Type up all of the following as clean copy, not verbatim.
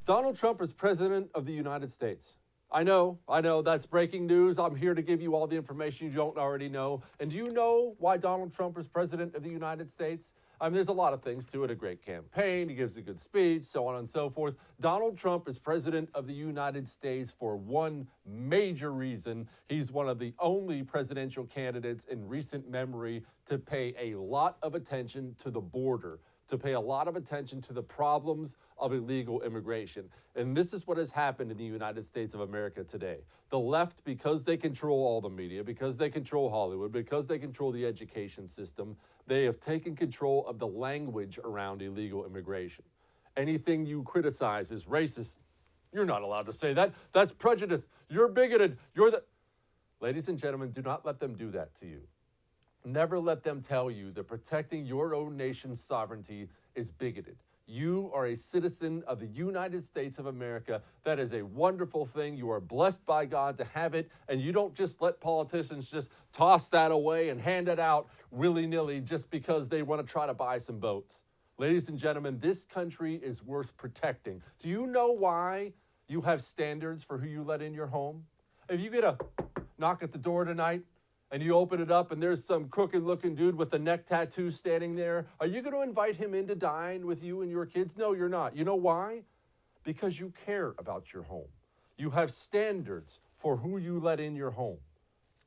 Donald Trump is president of the United States. I know, that's breaking news. I'm here to give you all the information you don't already know. And do you know why Donald Trump is president of the United States? I mean, there's a lot of things to it. A great campaign, he gives a good speech, so on and so forth. Donald Trump is president of the United States for one major reason. He's one of the only presidential candidates in recent memory to pay a lot of attention to the border, to pay a lot of attention to the problems of illegal immigration. And this is what has happened in the United States of America today. The left, because they control all the media, because they control Hollywood, because they control the education system, they have taken control of the language around illegal immigration. Anything you criticize is racist. You're not allowed to say that. That's prejudice. You're bigoted. You're the... Ladies and gentlemen, do not let them do that to you. Never let them tell you that protecting your own nation's sovereignty is bigoted. You are a citizen of the United States of America. That is a wonderful thing. You are blessed by God to have it, and you don't just let politicians just toss that away and hand it out willy-nilly just because they want to try to buy some votes. Ladies and gentlemen, this country is worth protecting. Do you know why you have standards for who you let in your home? If you get a knock at the door tonight, and you open it up and there's some crooked-looking dude with a neck tattoo standing there, are you going to invite him in to dine with you and your kids? No, you're not. You know why? Because you care about your home. You have standards for who you let in your home.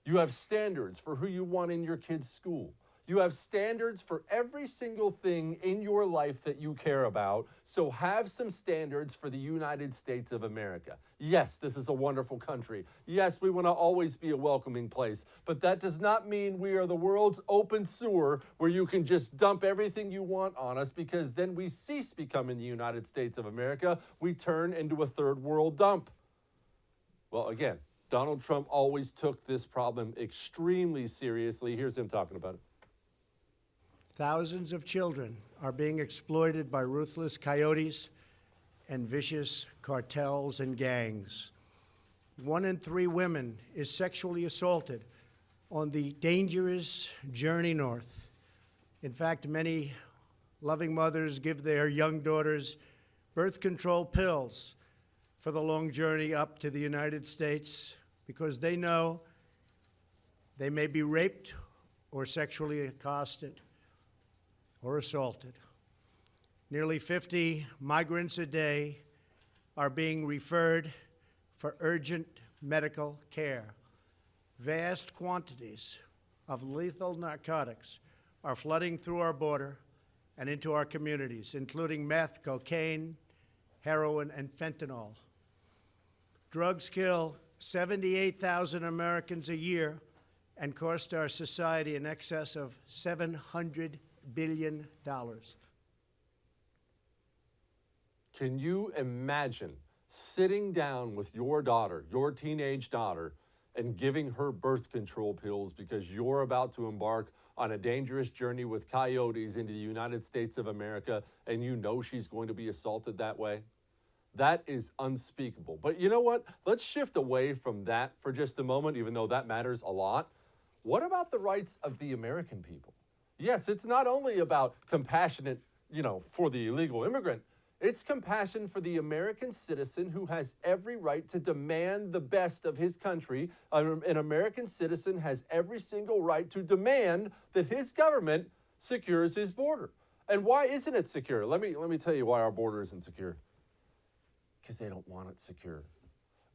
You have standards for who you want in your kids' school. You have standards for every single thing in your life that you care about. So have some standards for the United States of America. Yes, this is a wonderful country. Yes, we want to always be a welcoming place. But that does not mean we are the world's open sewer where you can just dump everything you want on us, because then we cease becoming the United States of America. We turn into a third world dump. Well, again, Donald Trump always took this problem extremely seriously. Here's him talking about it. Thousands of children are being exploited by ruthless coyotes and vicious cartels and gangs. 1 in 3 women is sexually assaulted on the dangerous journey north. In fact, many loving mothers give their young daughters birth control pills for the long journey up to the United States because they know they may be raped or sexually accosted or assaulted. Nearly 50 migrants a day are being referred for urgent medical care. Vast quantities of lethal narcotics are flooding through our border and into our communities, including meth, cocaine, heroin, and fentanyl. Drugs kill 78,000 Americans a year and cost our society in excess of $700 billion. Can you imagine sitting down with your daughter, your teenage daughter, and giving her birth control pills because you're about to embark on a dangerous journey with coyotes into the United States of America, and you know she's going to be assaulted that way? That is unspeakable. But you know what? Let's shift away from that for just a moment, even though that matters a lot. What about the rights of the American people? Yes, it's not only about compassionate, for the illegal immigrant. It's compassion for the American citizen who has every right to demand the best of his country. An American citizen has every single right to demand that his government secures his border. And why isn't it secure? Let me tell you why our border isn't secure. Because they don't want it secure.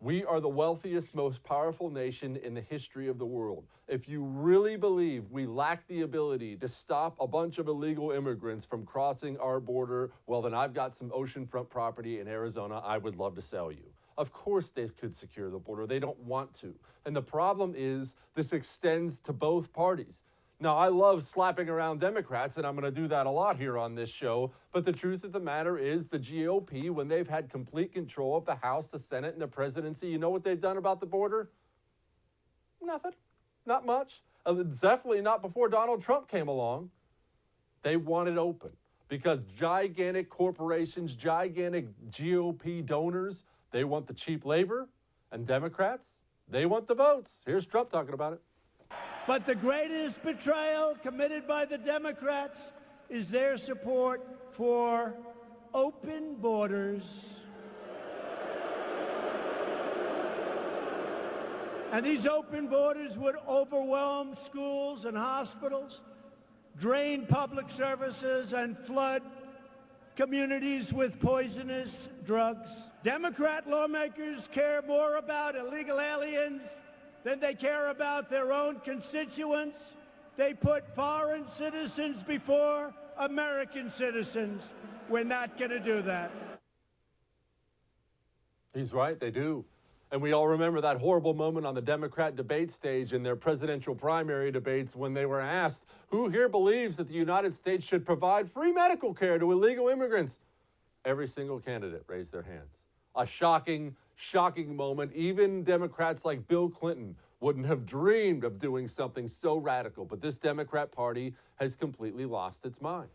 We are the wealthiest, most powerful nation in the history of the world. If you really believe we lack the ability to stop a bunch of illegal immigrants from crossing our border, well, then I've got some oceanfront property in Arizona I would love to sell you. Of course they could secure the border. They don't want to. And the problem is this extends to both parties. Now, I love slapping around Democrats, and I'm going to do that a lot here on this show. But the truth of the matter is the GOP, when they've had complete control of the House, the Senate, and the presidency, you know what they've done about the border? Nothing. Not much. Definitely not before Donald Trump came along. They want it open because gigantic corporations, gigantic GOP donors, they want the cheap labor, and Democrats, they want the votes. Here's Trump talking about it. But the greatest betrayal committed by the Democrats is their support for open borders And these open borders would overwhelm schools and hospitals, drain public services, and flood communities with poisonous drugs. Democrat lawmakers care more about illegal aliens than they care about their own constituents. They put foreign citizens before American citizens. We're not going to do that. He's right, they do. And we all remember that horrible moment on the Democrat debate stage in their presidential primary debates when they were asked, who here believes that the United States should provide free medical care to illegal immigrants? Every single candidate raised their hands. A shocking, shocking moment. Even Democrats like Bill Clinton wouldn't have dreamed of doing something so radical. But this Democrat Party has completely lost its mind.